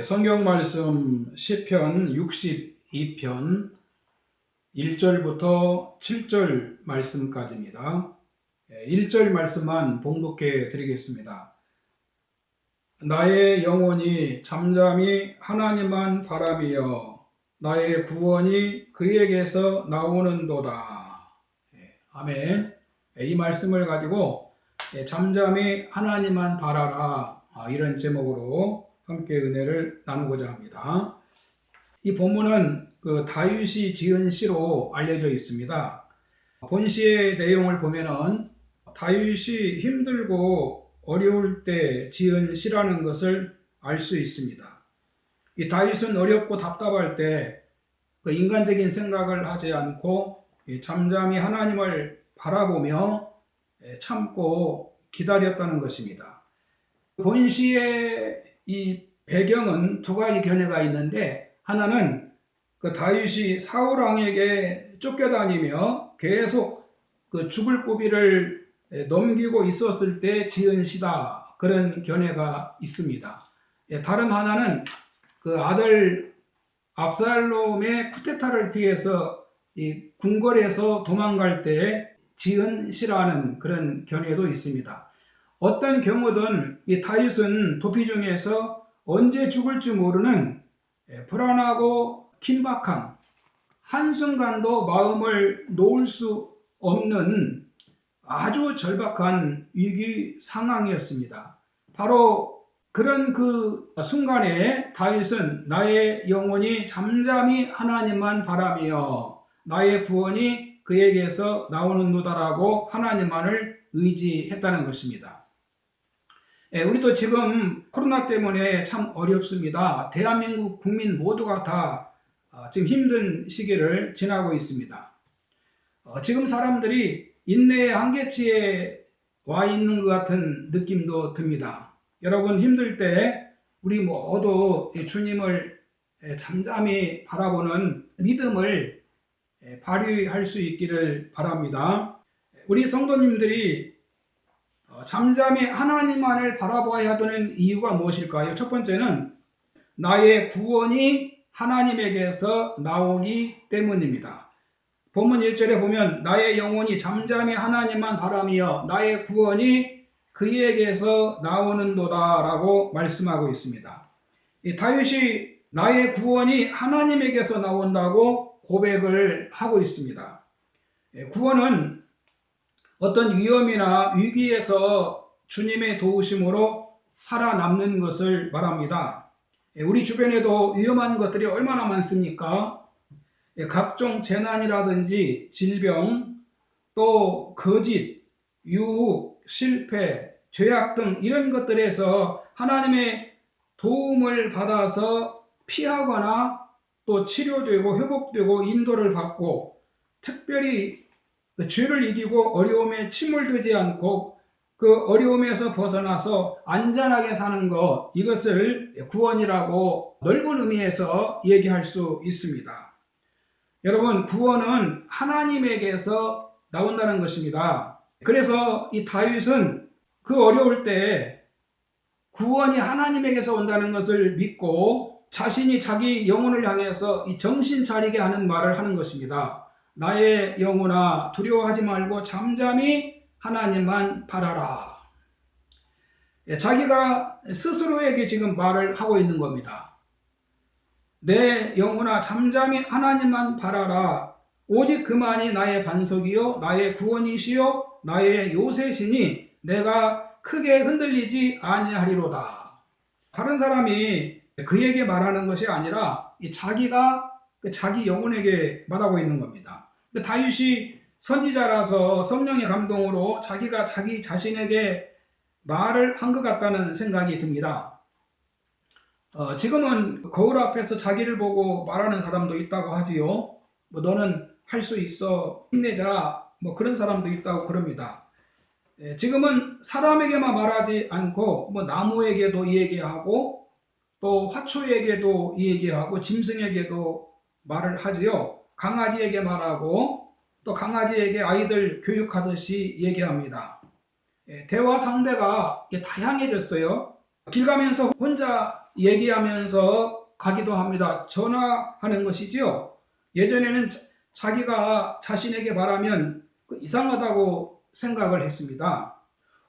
성경 말씀 시편 62편 1절부터 7절 말씀까지입니다. 1절 말씀만 봉독해 드리겠습니다. 나의 영혼이 잠잠히 하나님만 바라며 나의 구원이 그에게서 나오는도다. 아멘. 이 말씀을 가지고 잠잠히 하나님만 바라라, 이런 제목으로 함께 은혜를 나누고자 합니다. 이 본문은 다윗이 지은 시로 알려져 있습니다. 본시의 내용을 보면은 다윗이 힘들고 어려울 때 지은 시라는 것을 알 수 있습니다. 이 다윗은 어렵고 답답할 때 인간적인 생각을 하지 않고 잠잠히 하나님을 바라보며 참고 기다렸다는 것입니다. 본시의 이 배경은 두 가지 견해가 있는데, 하나는 다윗이 사울 왕에게 쫓겨다니며 계속 죽을 고비를 넘기고 있었을 때 지은 시다, 그런 견해가 있습니다. 다른 하나는 아들 압살롬의 쿠데타를 피해서 이 궁궐에서 도망갈 때 지은 시라는 그런 견해도 있습니다. 어떤 경우든 이 다윗은 도피 중에서 언제 죽을지 모르는 불안하고 긴박한, 한순간도 마음을 놓을 수 없는 아주 절박한 위기 상황이었습니다. 바로 그런 순간에 다윗은 나의 영혼이 잠잠히 하나님만 바라며 나의 구원이 그에게서 나오는도다라고 하나님만을 의지했다는 것입니다. 우리도 지금 코로나 때문에 참 어렵습니다. 대한민국 국민 모두가 다 지금 힘든 시기를 지나고 있습니다. 지금 사람들이 인내의 한계치에 와 있는 것 같은 느낌도 듭니다. 여러분, 힘들 때 우리 모두 주님을 잠잠히 바라보는 믿음을 발휘할 수 있기를 바랍니다. 우리 성도님들이 잠잠히 하나님만을 바라봐야 되는 이유가 무엇일까요? 첫 번째는 나의 구원이 하나님에게서 나오기 때문입니다. 본문 1절에 보면 나의 영혼이 잠잠히 하나님만 바라며 나의 구원이 그에게서 나오는도다 라고 말씀하고 있습니다. 이 다윗이 나의 구원이 하나님에게서 나온다고 고백을 하고 있습니다. 구원은 어떤 위험이나 위기에서 주님의 도우심으로 살아남는 것을 말합니다. 우리 주변에도 위험한 것들이 얼마나 많습니까? 각종 재난이라든지 질병, 또 거짓, 유혹, 실패, 죄악 등 이런 것들에서 하나님의 도움을 받아서 피하거나 또 치료되고 회복되고 인도를 받고, 특별히 죄를 이기고 어려움에 침몰되지 않고 그 어려움에서 벗어나서 안전하게 사는 것, 이것을 구원이라고 넓은 의미에서 얘기할 수 있습니다. 여러분, 구원은 하나님에게서 나온다는 것입니다. 그래서 이 다윗은 어려울 때 구원이 하나님에게서 온다는 것을 믿고 자신이 자기 영혼을 향해서 이 정신 차리게 하는 말을 하는 것입니다. 나의 영혼아, 두려워하지 말고 잠잠히 하나님만 바라라. 자기가 스스로에게 지금 말을 하고 있는 겁니다. 내 영혼아, 잠잠히 하나님만 바라라. 오직 그만이 나의 반석이요 나의 구원이시요 나의 요새시니 내가 크게 흔들리지 아니하리로다. 다른 사람이 그에게 말하는 것이 아니라 자기가 자기 영혼에게 말하고 있는 겁니다. 다윗이 선지자라서 성령의 감동으로 자기가 자기 자신에게 말을 한 것 같다는 생각이 듭니다. 지금은 거울 앞에서 자기를 보고 말하는 사람도 있다고 하지요. 너는 할 수 있어, 힘내자, 그런 사람도 있다고 그럽니다. 지금은 사람에게만 말하지 않고 나무에게도 얘기하고 또 화초에게도 얘기하고 짐승에게도 말을 하지요. 강아지에게 말하고 또 강아지에게 아이들 교육하듯이 얘기합니다. 대화 상대가 다양해졌어요. 길 가면서 혼자 얘기하면서 가기도 합니다. 전화하는 것이지요. 예전에는 자기가 자신에게 말하면 이상하다고 생각을 했습니다.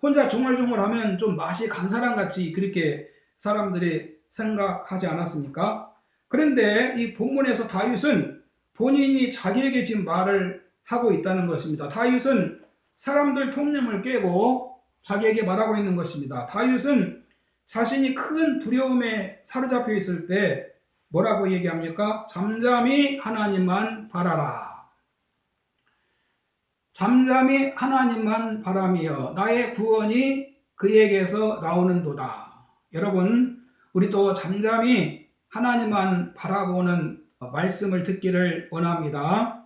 혼자 중얼중얼하면 좀 맛이 간 사람같이 그렇게 사람들이 생각하지 않았습니까? 그런데 이 본문에서 다윗은 본인이 자기에게 지금 말을 하고 있다는 것입니다. 다윗은 사람들 통념을 깨고 자기에게 말하고 있는 것입니다. 다윗은 자신이 큰 두려움에 사로잡혀 있을 때 뭐라고 얘기합니까? 잠잠히 하나님만 바라라. 잠잠히 하나님만 바라며 나의 구원이 그에게서 나오는도다. 여러분, 우리도 잠잠히 하나님만 바라보는 말씀을 듣기를 원합니다.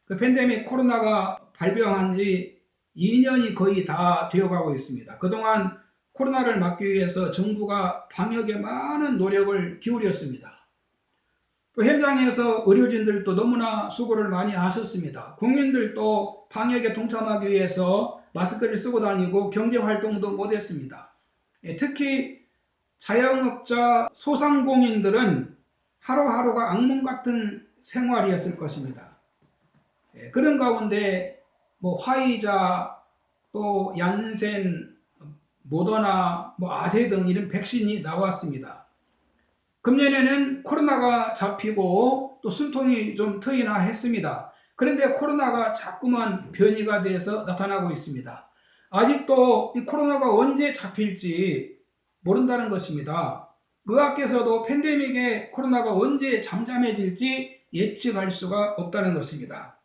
그 팬데믹 코로나가 발병한 지 2년이 거의 다 되어가고 있습니다. 그동안 코로나를 막기 위해서 정부가 방역에 많은 노력을 기울였습니다. 또 현장에서 의료진들도 너무나 수고를 많이 하셨습니다. 국민들도 방역에 동참하기 위해서 마스크를 쓰고 다니고 경제활동도 못했습니다. 특히 자영업자 소상공인들은 하루하루가 악몽 같은 생활이었을 것입니다. 그런 가운데 화이자, 또 얀센, 모더나, 아제 등 이런 백신이 나왔습니다. 금년에는 코로나가 잡히고 또 숨통이 좀 트이나 했습니다. 그런데 코로나가 자꾸만 변이가 돼서 나타나고 있습니다. 아직도 이 코로나가 언제 잡힐지 모른다는 것입니다. 의학계에서도 팬데믹의 코로나가 언제 잠잠해질지 예측할 수가 없다는 것입니다.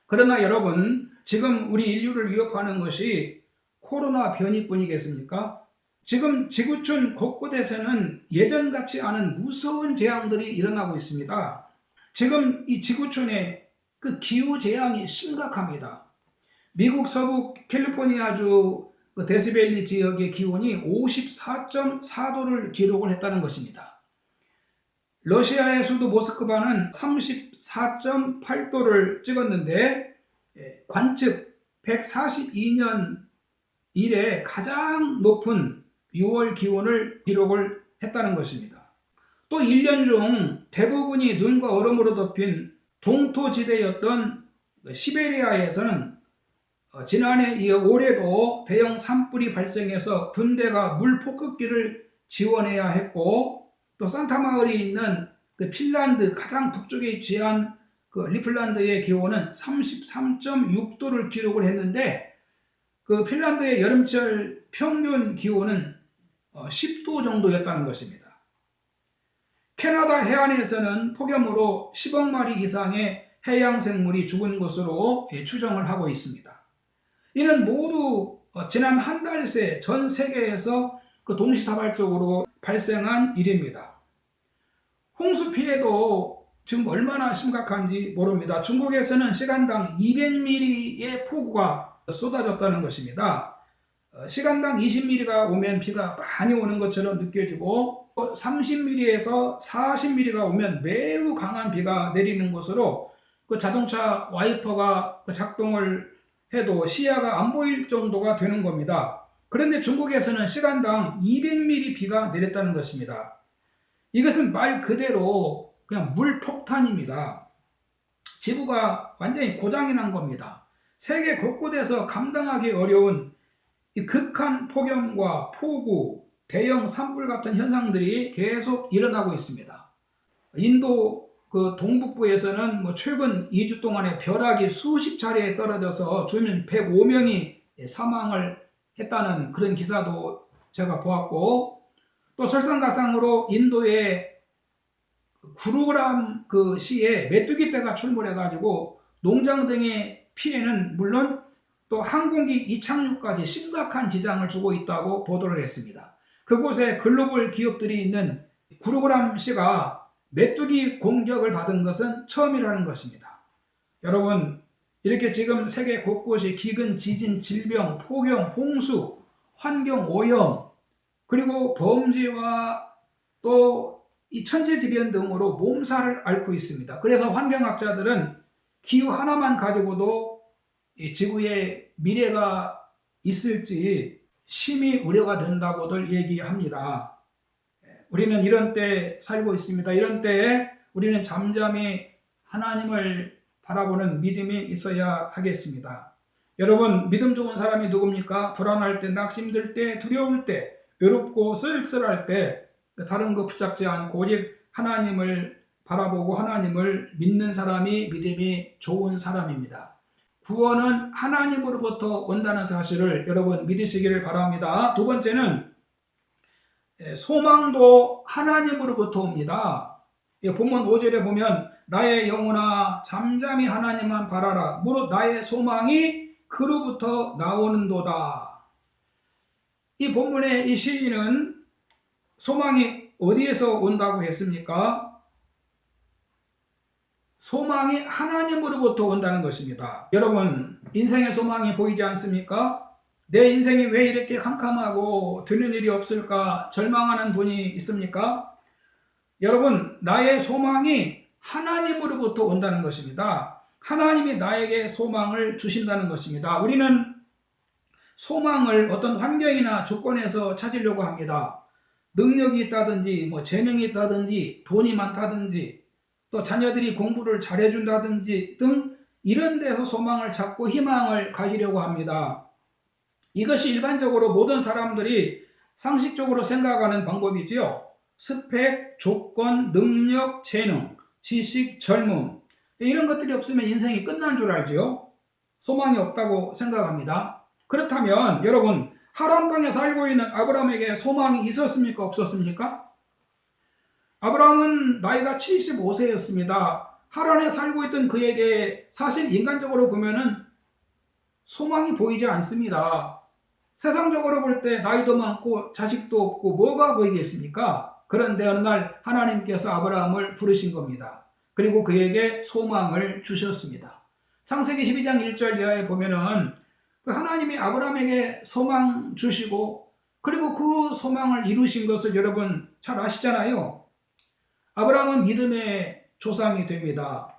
그러나 여러분, 지금 우리 인류를 위협하는 것이 코로나 변이뿐이겠습니까? 지금 지구촌 곳곳에서는 예전같이 않은 무서운 재앙들이 일어나고 있습니다. 지금 이 지구촌의 그 기후재앙이 심각합니다. 미국 서부 캘리포니아주 데스밸리 지역의 기온이 54.4도를 기록을 했다는 것입니다. 러시아의 수도 모스크바는 34.8도를 찍었는데 관측 142년 이래 가장 높은 6월 기온을 기록을 했다는 것입니다. 또 1년 중 대부분이 눈과 얼음으로 덮인 동토지대였던 시베리아에서는 지난해 이어 올해도 대형 산불이 발생해서 군대가 물 폭격기를 지원해야 했고, 또 산타마을이 있는 핀란드 가장 북쪽에 위치한 리플란드의 기온은 33.6도를 기록을 했는데, 그 핀란드의 여름철 평균 기온은 10도 정도였다는 것입니다. 캐나다 해안에서는 폭염으로 10억 마리 이상의 해양 생물이 죽은 것으로 추정을 하고 있습니다. 이는 모두 지난 한 달 새 전 세계에서 동시다발적으로 발생한 일입니다. 홍수 피해도 지금 얼마나 심각한지 모릅니다. 중국에서는 시간당 200mm의 폭우가 쏟아졌다는 것입니다. 시간당 20mm가 오면 비가 많이 오는 것처럼 느껴지고 30mm에서 40mm가 오면 매우 강한 비가 내리는 것으로 자동차 와이퍼가 작동을 해도 시야가 안 보일 정도가 되는 겁니다. 그런데 중국에서는 시간당 200mm 비가 내렸다는 것입니다. 이것은 말 그대로 그냥 물폭탄입니다. 지구가 완전히 고장이 난 겁니다. 세계 곳곳에서 감당하기 어려운 이 극한 폭염과 폭우, 대형 산불 같은 현상들이 계속 일어나고 있습니다. 인도 동북부에서는 최근 2주 동안에 벼락이 수십 차례에 떨어져서 주민 105명이 사망을 했다는 그런 기사도 제가 보았고, 또 설상가상으로 인도의 구루그람 시에 메뚜기 떼가 출몰해가지고 농장 등의 피해는 물론 또 항공기 이착륙까지 심각한 지장을 주고 있다고 보도를 했습니다. 그곳에 글로벌 기업들이 있는 구루그람 시가 메뚜기 공격을 받은 것은 처음이라는 것입니다. 여러분, 이렇게 지금 세계 곳곳이 기근, 지진, 질병, 폭염, 홍수, 환경 오염, 그리고 범죄와 또 이 천재지변 등으로 몸살을 앓고 있습니다. 그래서 환경학자들은 기후 하나만 가지고도 이 지구의 미래가 있을지 심히 우려가 된다고들 얘기합니다. 우리는 이런 때에 살고 있습니다. 이런 때에 우리는 잠잠히 하나님을 바라보는 믿음이 있어야 하겠습니다. 여러분, 믿음 좋은 사람이 누굽니까? 불안할 때, 낙심들 때, 두려울 때, 외롭고 쓸쓸할 때 다른 거 붙잡지 않고 오직 하나님을 바라보고 하나님을 믿는 사람이 믿음이 좋은 사람입니다. 구원은 하나님으로부터 온다는 사실을 여러분 믿으시기를 바랍니다. 두 번째는 소망도 하나님으로부터 옵니다. 본문 5절에 보면 나의 영혼아 잠잠히 하나님만 바라라. 무릇 나의 소망이 그로부터 나오는도다. 이 본문의 이 시인은 소망이 어디에서 온다고 했습니까? 소망이 하나님으로부터 온다는 것입니다. 여러분, 인생의 소망이 보이지 않습니까? 내 인생이 왜 이렇게 캄캄하고 되는 일이 없을까 절망하는 분이 있습니까? 여러분, 나의 소망이 하나님으로부터 온다는 것입니다. 하나님이 나에게 소망을 주신다는 것입니다. 우리는 소망을 어떤 환경이나 조건에서 찾으려고 합니다. 능력이 있다든지, 재능이 있다든지, 돈이 많다든지, 또 자녀들이 공부를 잘해준다든지 등 이런 데서 소망을 찾고 희망을 가지려고 합니다. 이것이 일반적으로 모든 사람들이 상식적으로 생각하는 방법이지요. 스펙, 조건, 능력, 재능, 지식, 젊음 이런 것들이 없으면 인생이 끝난 줄 알지요. 소망이 없다고 생각합니다. 그렇다면 여러분, 하란 땅에 살고 있는 아브라함에게 소망이 있었습니까? 없었습니까? 아브라함은 나이가 75세였습니다. 하란에 살고 있던 그에게 사실 인간적으로 보면은 소망이 보이지 않습니다. 세상적으로 볼 때 나이도 많고 자식도 없고 뭐가 보이겠습니까? 그런데 어느 날 하나님께서 아브라함을 부르신 겁니다. 그리고 그에게 소망을 주셨습니다. 창세기 12장 1절 이하에 보면은 그 하나님이 아브라함에게 소망 주시고 그리고 그 소망을 이루신 것을 여러분 잘 아시잖아요. 아브라함은 믿음의 조상이 됩니다.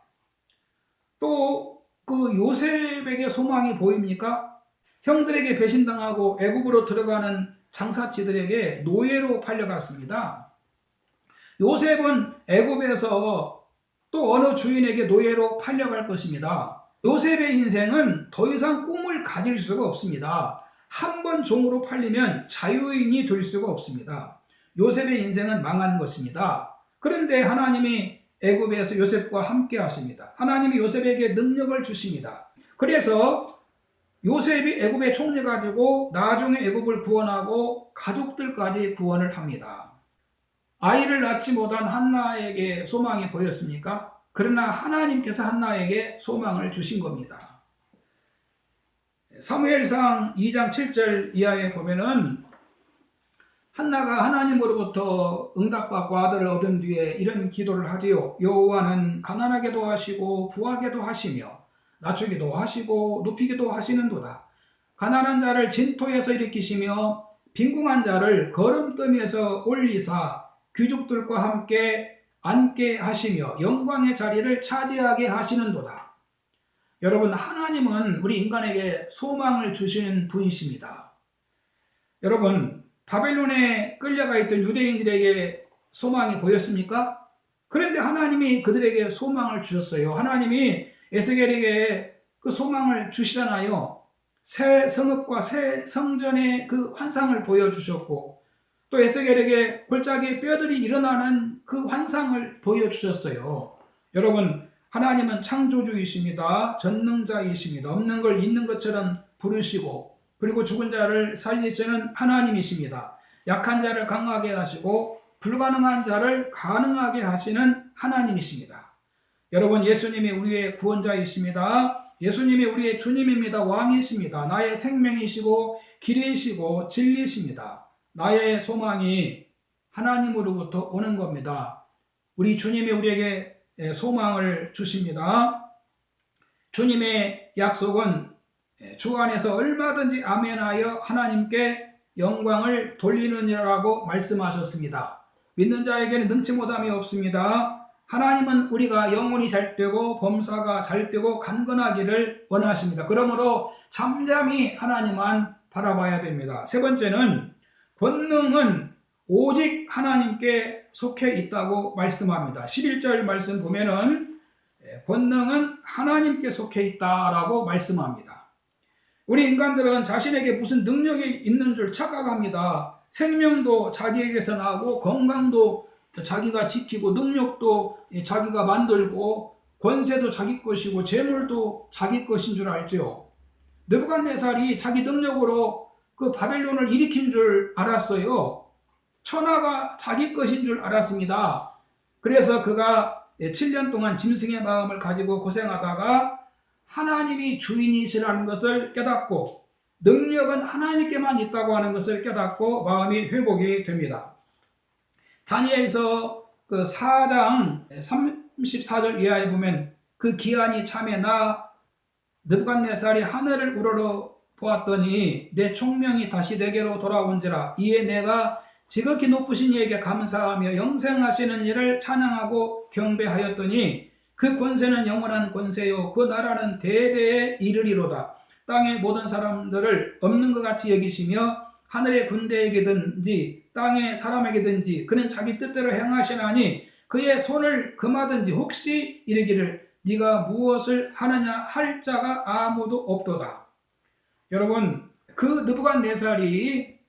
또 그 요셉에게 소망이 보입니까? 형들에게 배신당하고 애굽으로 들어가는 장사치들에게 노예로 팔려갔습니다. 요셉은 애굽에서 또 어느 주인에게 노예로 팔려갈 것입니다. 요셉의 인생은 더 이상 꿈을 가질 수가 없습니다. 한 번 종으로 팔리면 자유인이 될 수가 없습니다. 요셉의 인생은 망한 것입니다. 그런데 하나님이 애굽에서 요셉과 함께 하십니다. 하나님이 요셉에게 능력을 주십니다. 그래서 요셉이 애굽의 총리가 되고 나중에 애굽을 구원하고 가족들까지 구원을 합니다. 아이를 낳지 못한 한나에게 소망이 보였습니까? 그러나 하나님께서 한나에게 소망을 주신 겁니다. 사무엘상 2장 7절 이하에 보면은 한나가 하나님으로부터 응답받고 아들을 얻은 뒤에 이런 기도를 하지요. 여호와는 가난하게도 하시고 부하게도 하시며 낮추기도 하시고 높이기도 하시는도다. 가난한 자를 진토에서 일으키시며 빈궁한 자를 거름더미에서 올리사 귀족들과 함께 앉게 하시며 영광의 자리를 차지하게 하시는도다. 여러분, 하나님은 우리 인간에게 소망을 주시는 분이십니다. 여러분, 바벨론에 끌려가 있던 유대인들에게 소망이 보였습니까? 그런데 하나님이 그들에게 소망을 주셨어요. 하나님이 에스겔에게 그 소망을 주시잖아요. 새 성읍과 새 성전의 그 환상을 보여주셨고 또 에스겔에게 골짜기에 뼈들이 일어나는 그 환상을 보여주셨어요. 여러분, 하나님은 창조주이십니다. 전능자이십니다. 없는 걸 있는 것처럼 부르시고 그리고 죽은 자를 살리시는 하나님이십니다. 약한 자를 강하게 하시고 불가능한 자를 가능하게 하시는 하나님이십니다. 여러분, 예수님이 우리의 구원자이십니다. 예수님이 우리의 주님입니다. 왕이십니다. 나의 생명이시고 길이시고 진리십니다. 나의 소망이 하나님으로부터 오는 겁니다. 우리 주님이 우리에게 소망을 주십니다. 주님의 약속은 주 안에서 얼마든지 아멘하여 하나님께 영광을 돌리느니라고 말씀하셨습니다. 믿는 자에게는 능치 못함이 없습니다. 하나님은 우리가 영혼이 잘되고 범사가 잘되고 강건하기를 원하십니다. 그러므로 잠잠히 하나님만 바라봐야 됩니다. 세 번째는 권능은 오직 하나님께 속해 있다고 말씀합니다. 11절 말씀 보면은 권능은 하나님께 속해 있다라고 말씀합니다. 우리 인간들은 자신에게 무슨 능력이 있는 줄 착각합니다. 생명도 자기에게서 나고 건강도 자기가 지키고 능력도 자기가 만들고 권세도 자기 것이고 재물도 자기 것인 줄 알죠. 느부갓네살이 자기 능력으로 그 바벨론을 일으킨 줄 알았어요. 천하가 자기 것인 줄 알았습니다. 그래서 그가 7년 동안 짐승의 마음을 가지고 고생하다가 하나님이 주인이시라는 것을 깨닫고 능력은 하나님께만 있다고 하는 것을 깨닫고 마음이 회복이 됩니다. 다니엘서 그 4장 34절 이하에 보면 그 기한이 참에 나 느부갓네살이 하늘을 우러러 보았더니 내 총명이 다시 내게로 돌아온지라 이에 내가 지극히 높으신 이에게 감사하며 영생하시는 이를 찬양하고 경배하였더니 그 권세는 영원한 권세요 그 나라는 대대에 이르리로다. 땅의 모든 사람들을 없는 것 같이 여기시며 하늘의 군대에게든지 땅의 사람에게든지 그는 자기 뜻대로 행하시나니 그의 손을 금하든지 혹시 이르기를 네가 무엇을 하느냐 할 자가 아무도 없도다. 여러분, 그 느부갓네살이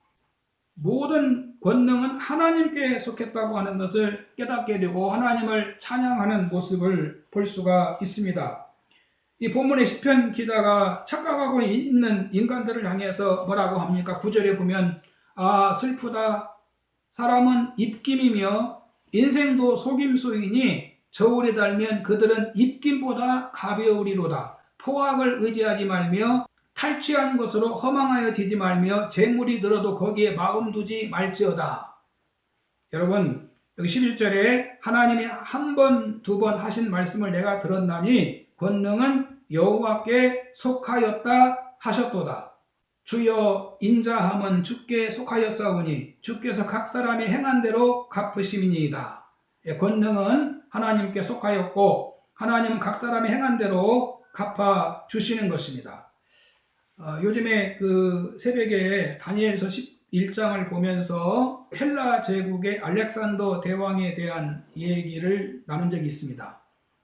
모든 권능은 하나님께 속했다고 하는 것을 깨닫게 되고 하나님을 찬양하는 모습을 볼 수가 있습니다. 이 본문의 시편 기자가 착각하고 있는 인간들을 향해서 뭐라고 합니까? 9절에 보면 아 슬프다 사람은 입김이며 인생도 속임수이니 저울에 달면 그들은 입김보다 가벼우리로다. 포악을 의지하지 말며 탈취한 것으로 허망하여지지 말며 재물이 늘어도 거기에 마음 두지 말지어다. 여러분 여기 11절에 하나님이 한 번, 두 번 하신 말씀을 내가 들었나니 권능은 여호와께 속하였다 하셨도다. 주여 인자함은 주께 속하였사오니 주께서 각 사람이 행한 대로 갚으심이니이다. 권능은 하나님께 속하였고 하나님은 각 사람이 행한 대로 갚아 주시는 것입니다. 요즘에 그 새벽에 다니엘서 11장을 보면서 헬라 제국의 알렉산더 대왕에 대한 얘기를 나눈 적이 있습니다.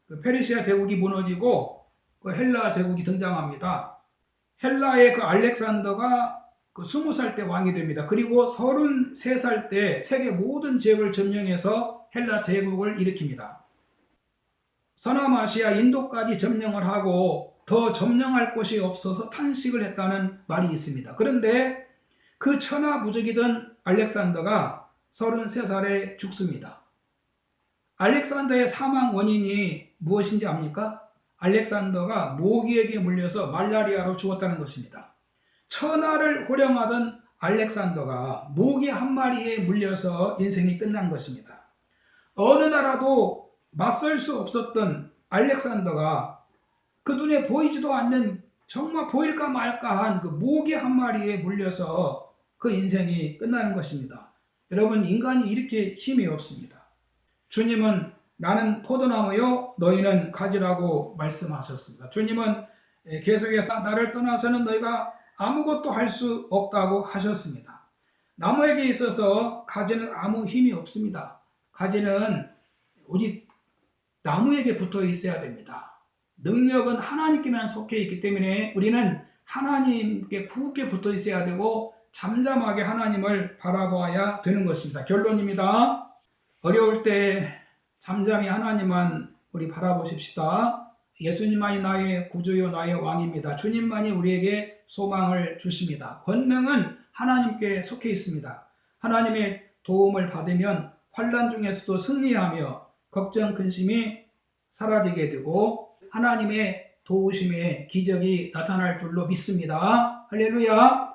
그 페르시아 제국이 무너지고 그 헬라 제국이 등장합니다. 헬라의 그 알렉산더가 그 20살 때 왕이 됩니다. 그리고 33살 때 세계 모든 지역을 점령해서 헬라 제국을 일으킵니다. 서남아시아 인도까지 점령을 하고 더 점령할 곳이 없어서 탄식을 했다는 말이 있습니다. 그런데 그 천하무적이던 알렉산더가 33살에 죽습니다. 알렉산더의 사망 원인이 무엇인지 압니까? 알렉산더가 모기에게 물려서 말라리아로 죽었다는 것입니다. 천하를 호령하던 알렉산더가 모기 한 마리에 물려서 인생이 끝난 것입니다. 어느 나라도 맞설 수 없었던 알렉산더가 그 눈에 보이지도 않는 정말 보일까 말까한 그 모기 한 마리에 물려서 그 인생이 끝나는 것입니다. 여러분 인간이 이렇게 힘이 없습니다. 주님은 나는 포도나무요 너희는 가지라고 말씀하셨습니다. 주님은 계속해서 나를 떠나서는 너희가 아무것도 할 수 없다고 하셨습니다. 나무에게 있어서 가지는 아무 힘이 없습니다. 가지는 오직 나무에게 붙어 있어야 됩니다. 능력은 하나님께만 속해 있기 때문에 우리는 하나님께 굳게 붙어 있어야 되고 잠잠하게 하나님을 바라보아야 되는 것입니다. 결론입니다. 어려울 때 잠잠히 하나님만 우리 바라보십시다. 예수님만이 나의 구주요 나의 왕입니다. 주님만이 우리에게 소망을 주십니다. 권능은 하나님께 속해 있습니다. 하나님의 도움을 받으면 환난 중에서도 승리하며 걱정 근심이 사라지게 되고 하나님의 도우심의 기적이 나타날 줄로 믿습니다. 할렐루야.